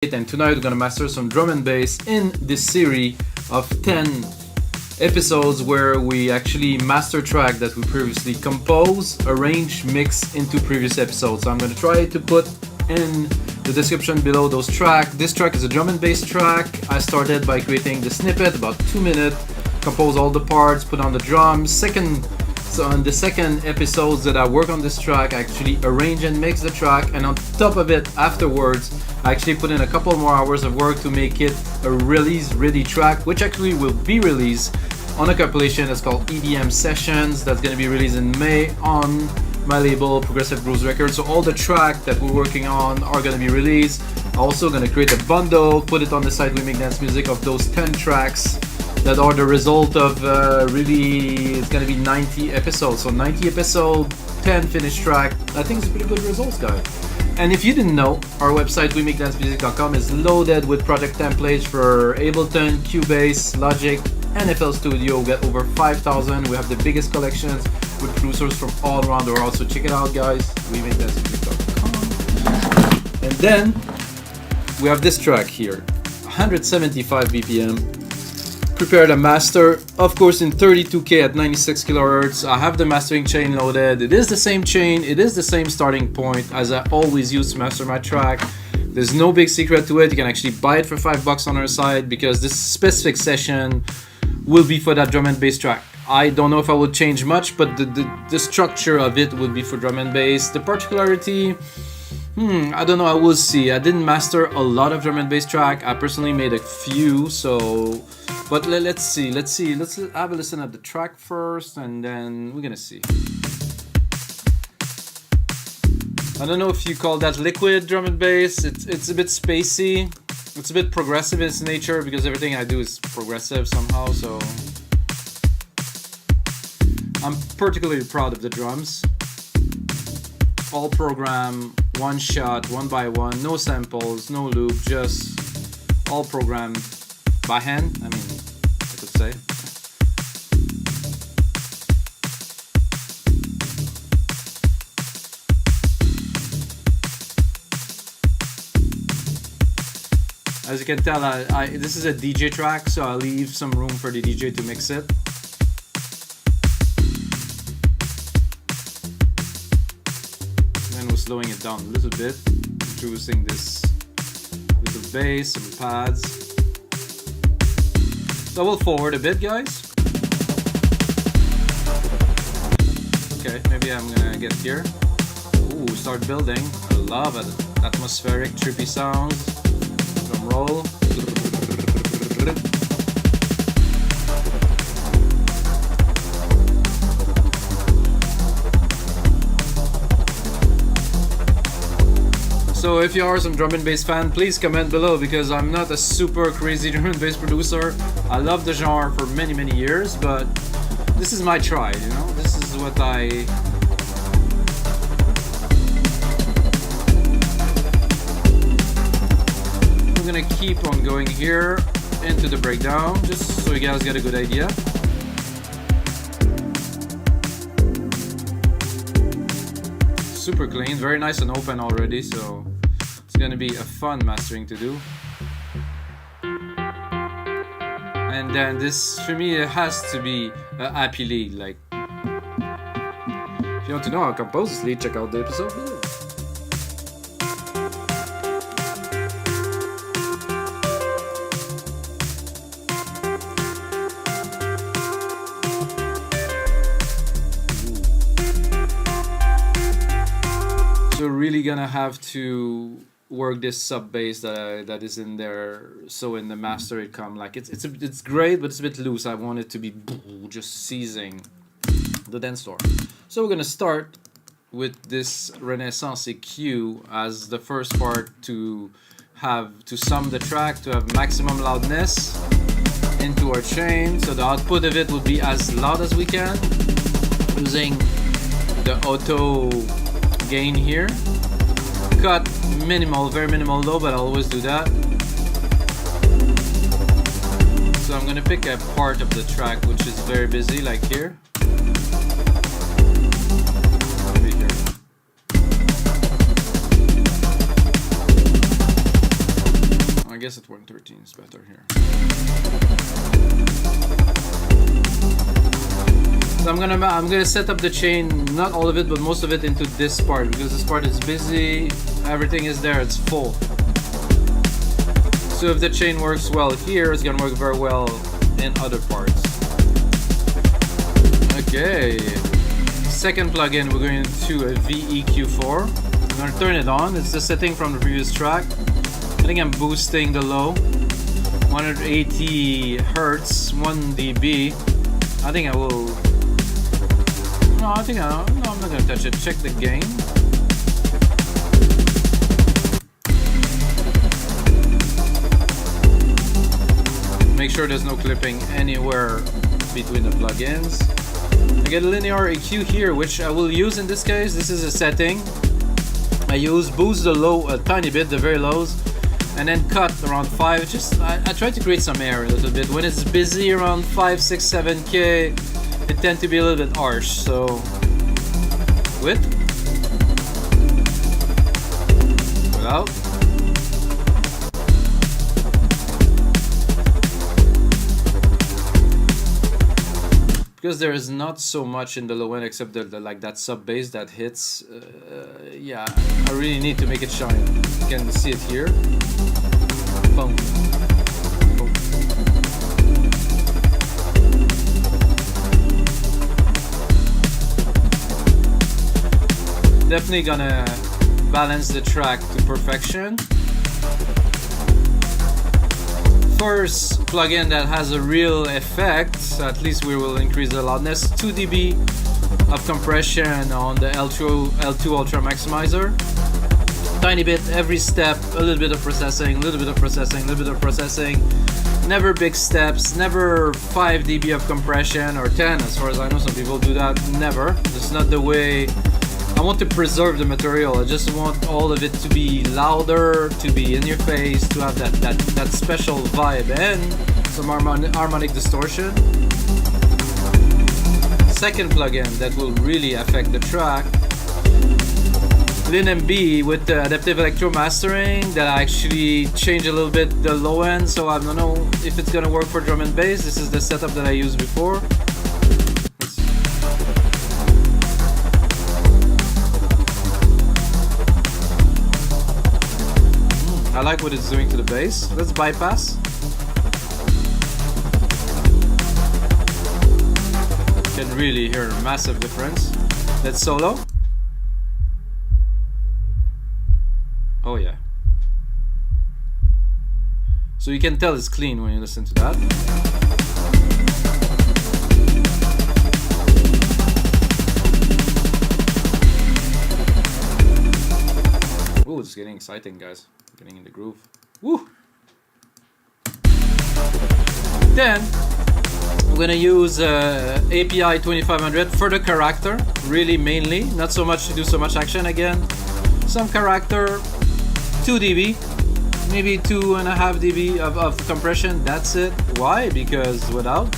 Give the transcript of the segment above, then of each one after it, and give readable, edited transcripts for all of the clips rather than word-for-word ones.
and tonight we're gonna master some drum and bass in this series of 10 episodes where we actually master track that we previously composed, arrange, mix into previous episodes. So I'm gonna try to put in the description below those tracks. This track is a drum and bass track. I started by creating the snippet, about 2 minutes, compose all the parts, put on the drums. So on the second episodes that I work on this track, I actually arrange and mix the track, and on top of it, afterwards, I actually put in a couple more hours of work to make it a release-ready track, which actually will be released on a compilation that's called EDM Sessions. That's going to be released in May on my label, Progressive Grooves Records. So all the tracks that we're working on are going to be released. I'm also going to create a bundle, put it on the site We Make Dance Music, of those 10 tracks that are the result of really, it's going to be 90 episodes. So 90 episodes, 10 finished track. I think it's pretty good results, guys. And if you didn't know, our website wemakedancemusic.com is loaded with project templates for Ableton, Cubase, Logic, and FL Studio. We got over 5,000. We have the biggest collections with producers from all around the world. So check it out, guys. wemakedancemusic.com. And then we have this track here, 175 BPM. Prepared a master, of course, in 32K at 96 kilohertz. I have the mastering chain loaded. It is the same chain, it is the same starting point as I always use to master my track. There's no big secret to it. You can actually buy it for $5 on our site, because this specific session will be for that drum and bass track. I don't know if I will change much, but the structure of it will be for drum and bass. The particularity, I don't know, I will see. I didn't master a lot of drum and bass track. I personally made a few, so... But let's see. Let's have a listen at the track first, and then we're gonna see. I don't know if you call that liquid drum and bass. It's a bit spacey. It's a bit progressive in its nature, because everything I do is progressive somehow. So I'm particularly proud of the drums. All program, one shot, one by one, no samples, no loop, just all programmed by hand. I mean, I could say. As you can tell, this is a DJ track, so I leave some room for the DJ to mix it. Then we're slowing it down a little bit, introducing this little bass, some pads. So we'll forward a bit, guys. Okay, maybe I'm gonna get here. Ooh, start building. I love it. Atmospheric, trippy sounds. Drum roll. So if you are some drum and bass fan, please comment below, because I'm not a super crazy drum and bass producer. I love the genre for many years, but this is my try, you know? This is what I'm gonna keep on going here into the breakdown, just so you guys get a good idea. Super clean, very nice and open already, so it's gonna be a fun mastering to do. And then this, for me, it has to be a happy lead. Like, if you want to know how to compose this lead, check out the episode below. So really gonna have to work this sub bass that is in there, so in the master it come like it's great, but it's a bit loose. I want it to be just seizing the dance floor. So we're gonna start with this Renaissance EQ as the first part to sum the track, to have maximum loudness into our chain. So the output of it will be as loud as we can, using the auto gain here. Cut minimal, very minimal low, but I'll always do that. So I'm gonna pick a part of the track which is very busy, like here. Maybe here. guess at 113 is better here. So I'm gonna set up the chain, not all of it, but most of it into this part, because this part is busy, everything is there, it's full. So if the chain works well here, it's gonna work very well in other parts. Okay, second plugin, we're going to a VEQ4. I'm gonna turn it on. It's the setting from the previous track. I think I'm boosting the low, 180 hertz, 1 dB. I think I will. No, I'm not gonna touch it. Check the gain. Make sure there's no clipping anywhere between the plugins. I get a linear EQ here, which I will use in this case. This is a setting. I boost the low a tiny bit, the very lows, and then cut around 5. Just I try to create some air a little bit. When it's busy around 5, 6, 7K, it tends to be a little bit harsh. So width, without. Because there is not so much in the low end except the like that sub bass that hits. Yeah, I really need to make it shine. You can see it here. Boom. Boom. Definitely gonna balance the track to perfection. First plugin that has a real effect, at least we will increase the loudness, 2 dB of compression on the L2 Ultramaximizer. Tiny bit every step, a little bit of processing, a little bit of processing, a little bit of processing. Never big steps, never 5 dB of compression or 10, as far as I know. Some people do that. Never. It's not the way. I want to preserve the material. I just want all of it to be louder, to be in your face, to have that special vibe and some harmonic distortion. Second plugin that will really affect the track, LIN MB with the adaptive electro mastering that I actually change a little bit the low end, so I don't know if it's gonna work for drum and bass. This is the setup that I used before. I like what it's doing to the bass. Let's bypass. You can really hear a massive difference. Let's solo. Oh yeah. So you can tell it's clean when you listen to that. Ooh, it's getting exciting, guys. Getting in the groove. Woo! Then I'm gonna use API 2500 for the carater, really mainly, not so much to do so much action again. Some carater, 2 dB, maybe 2.5 dB of compression. That's it. Why? Because without,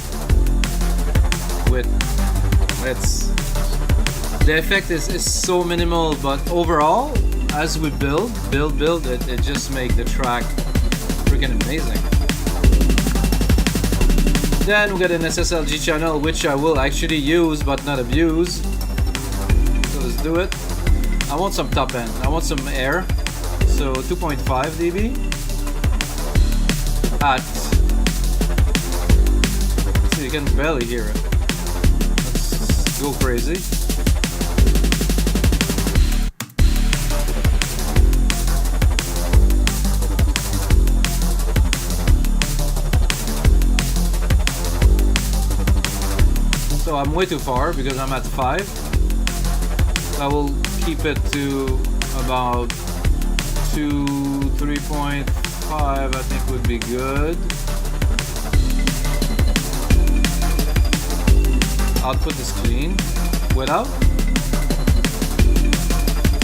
the effect is so minimal, but overall, as we build, it just makes the track freaking amazing. Then we got an SSL G Channel, which I will actually use but not abuse. So let's do it. I want some top end. I want some air. So 2.5 dB. So you can barely hear it. Let's go crazy. So I'm way too far because I'm at 5. I will keep it to about 3.5, I think would be good. Output is clean. Without.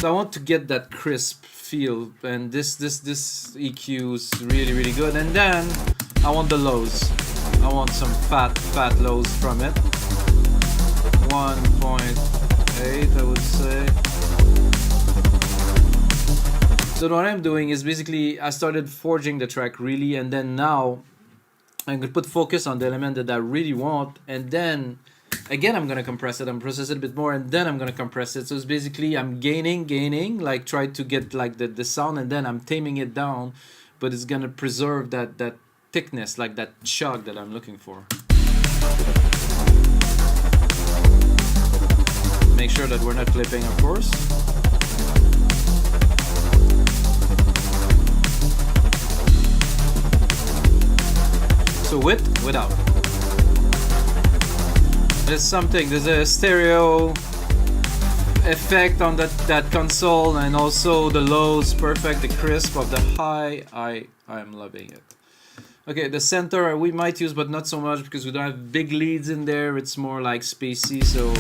So I want to get that crisp feel, and this EQ is really good. And then I want the lows. I want some fat lows from it. 1.8, I would say. So what I'm doing is basically I started forging the track really, and then now I'm gonna put focus on the element that I really want, and then again I'm gonna compress it, I'm process it a bit more, and then I'm gonna compress it. So it's basically I'm gaining, like try to get like the sound, and then I'm taming it down, but it's gonna preserve that thickness, like that chug that I'm looking for. Make sure that we're not clipping, of course. So with, without. There's something, there's a stereo effect on that console, and also the lows perfect, the crisp of the high, I'm loving it. Okay, the center we might use, but not so much because we don't have big leads in there, it's more like spacey, so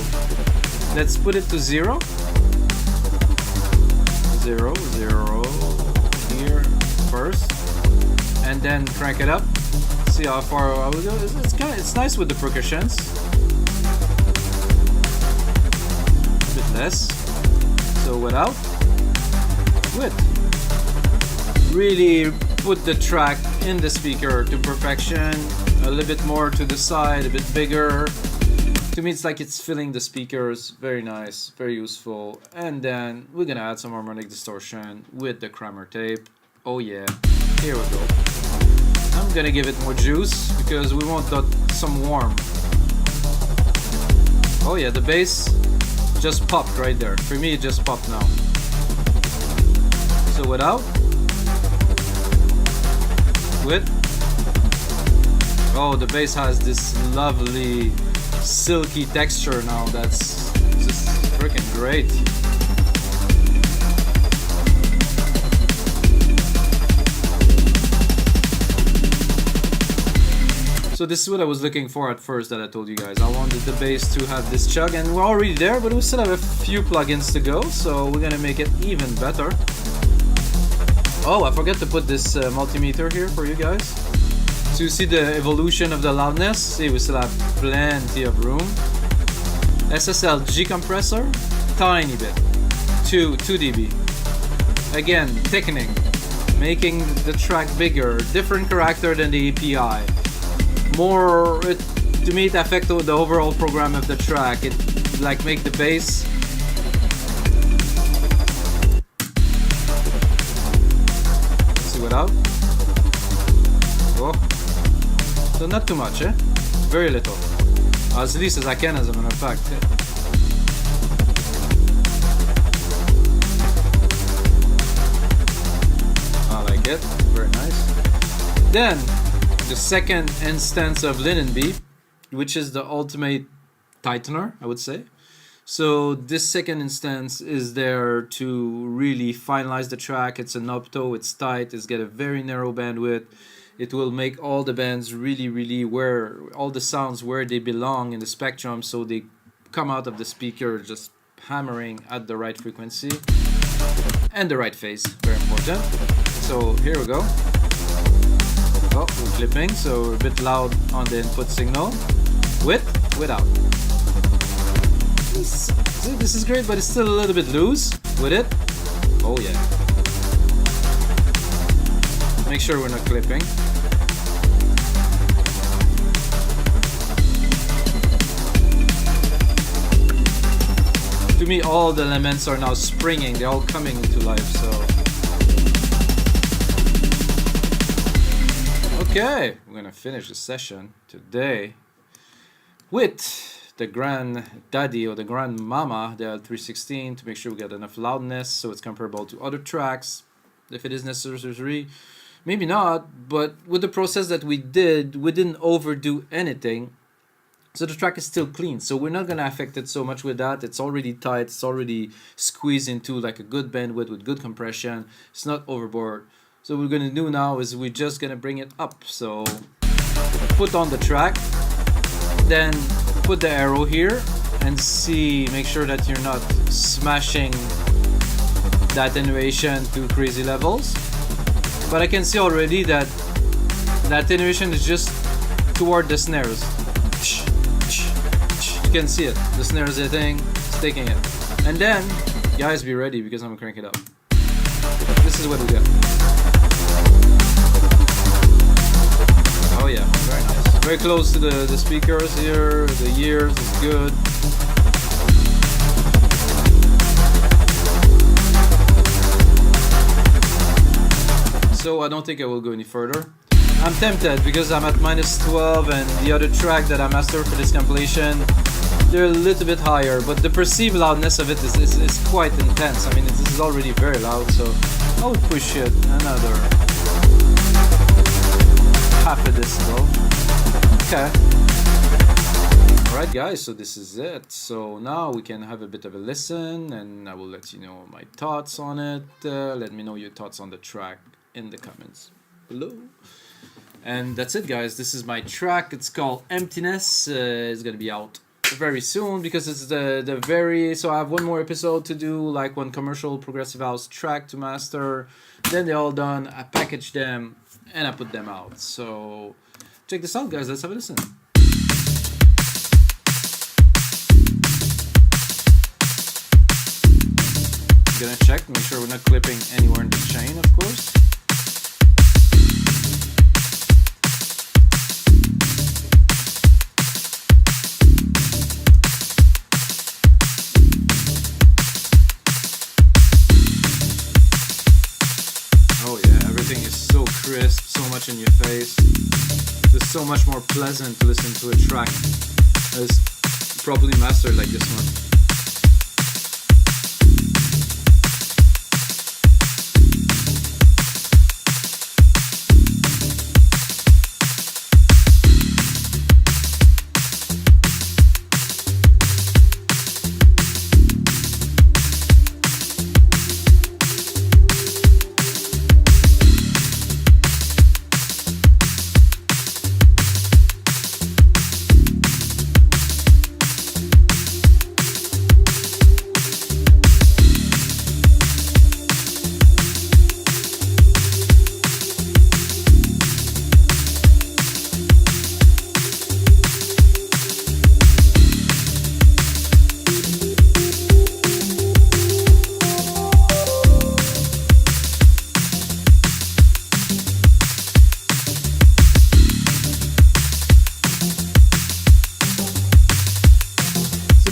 let's put it to 0. 0, 0 here first, and then crank it up. See how far I will go. It's nice with the percussions. A bit less. So without, with. Really put the track in the speaker to perfection. A little bit more to the side, a bit bigger. To me, it's like it's filling the speakers. Very nice, very useful. And then we're gonna add some harmonic distortion with the Kramer tape. Oh yeah, here we go. I'm gonna give it more juice because we want some warmth. Oh yeah, the bass just popped right there. For me, it just popped now. So without, with. Oh, the bass has this lovely silky texture now. That's just freaking great. So this is what I was looking for at first that I told you guys. I wanted the bass to have this chug, and we're already there, but we still have a few plugins to go, so we're gonna make it even better. Oh, I forgot to put this multimeter here for you guys. So you see the evolution of the loudness. See, we still have plenty of room. SSL G compressor, tiny bit, 2 dB. Again, thickening, making the track bigger, different character than the API. More, to me it affects the overall program of the track. It like make the bass see without. Oh, so not too much, eh? Very little, as least as I can, as a matter of fact. I like it, very nice. Then the second instance of LIN MB, which is the ultimate tightener, I would say. So this second instance is there to really finalize the track. It's an opto, it's tight, it's got a very narrow bandwidth. It will make all the bands really where all the sounds where they belong in the spectrum, so they come out of the speaker just hammering at the right frequency and the right phase, very important. So here we go. Oh, we're clipping, so we're a bit loud on the input signal. With, without. This is great, but it's still a little bit loose with it. Oh yeah. Make sure we're not clipping. To me, all the elements are now springing. They're all coming into life, so. Okay, we're gonna finish the session today with the granddaddy or the grandmama, the L316, to make sure we get enough loudness so it's comparable to other tracks. If it is necessary, maybe not, but with the process that we did, we didn't overdo anything. So the track is still clean, so we're not gonna affect it so much with that. It's already tight, it's already squeezed into like a good bandwidth with good compression. It's not overboard. So what we're gonna do now is we're just gonna bring it up. So put on the track, then put the arrow here and see, make sure that you're not smashing the attenuation to crazy levels. But I can see already that the attenuation is just toward the snares. You can see it, the snare is hitting, it's taking it. And then, guys, be ready because I'm gonna crank it up. This this is what we got. Oh yeah, very nice. Very close to the speakers here. The ears is good. So I don't think I will go any further. I'm tempted because I'm at -12 and the other track that I mastered for this compilation, they're a little bit higher, but the perceived loudness of it is quite intense. I mean, this is already very loud, so I would push it another half a decibel. Okay. Alright guys, so this is it. So now we can have a bit of a listen and I will let you know my thoughts on it. Let me know your thoughts on the track in the comments below. And that's it guys, this is my track. It's called Emptiness. It's gonna be out very soon because it's the very, so I have one more episode to do, like one commercial progressive house track to master, then they're all done. I package them and I put them out. So check this out guys, let's have a listen. I'm gonna check, make sure we're not clipping anywhere in the chain, of course. Crisp, so much in your face. It's so much more pleasant to listen to a track that's properly mastered like this one.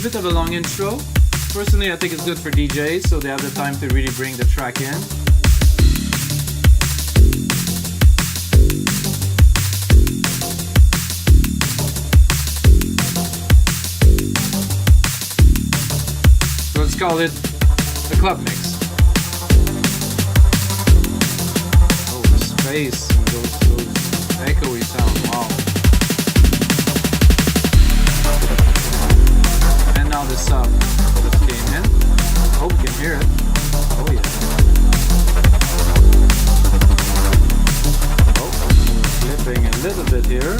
Bit of a long intro. Personally, I think it's good for DJs, so they have the time to really bring the track in. So let's call it a club mix. Oh, the space and those echoey sound, wow. Now the sub just came in. I hope you can hear it. Oh yeah. Oh, clipping a little bit here.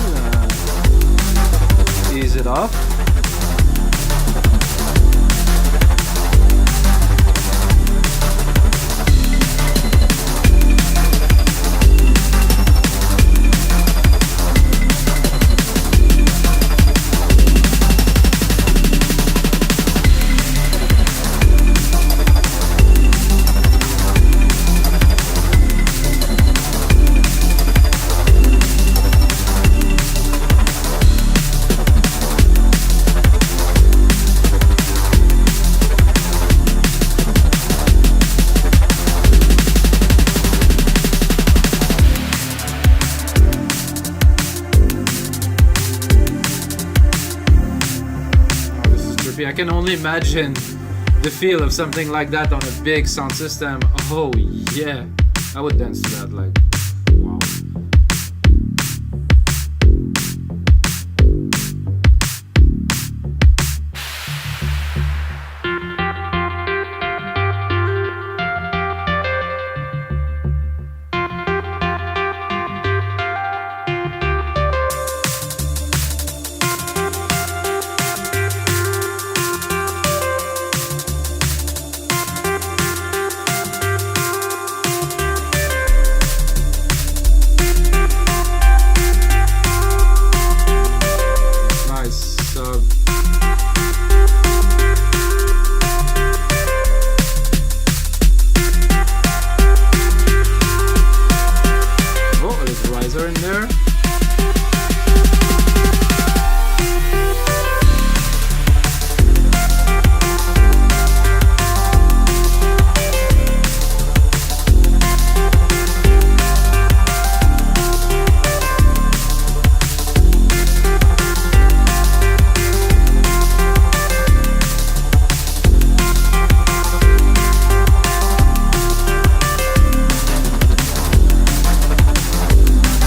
Ease it off. I can only imagine the feel of something like that on a big sound system. Oh yeah, I would dance to that, like, wow. Equalizer in there.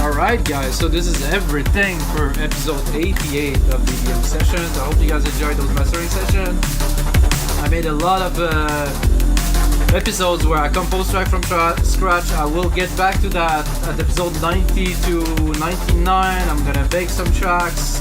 Alright guys, so this is everything for episode 88 of the EDM Sessions. I hope you guys enjoyed those mastering sessions. I made a lot of episodes where I compose track from scratch. I will get back to that at episode 90 to 99. I'm gonna bake some tracks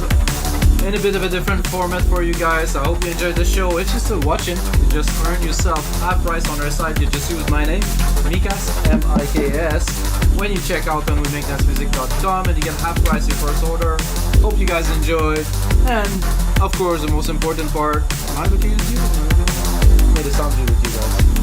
in a bit of a different format for you guys. I hope you enjoyed the show. If you're still watching, you just earn yourself half price on our site. You just use my name, Mikas, M-I-K-S, when you check out on WeMakeDanceMusic.com, and you get half price your first order. Hope you guys enjoyed, and of course the most important part, am I looking at you? May the sound be with you guys.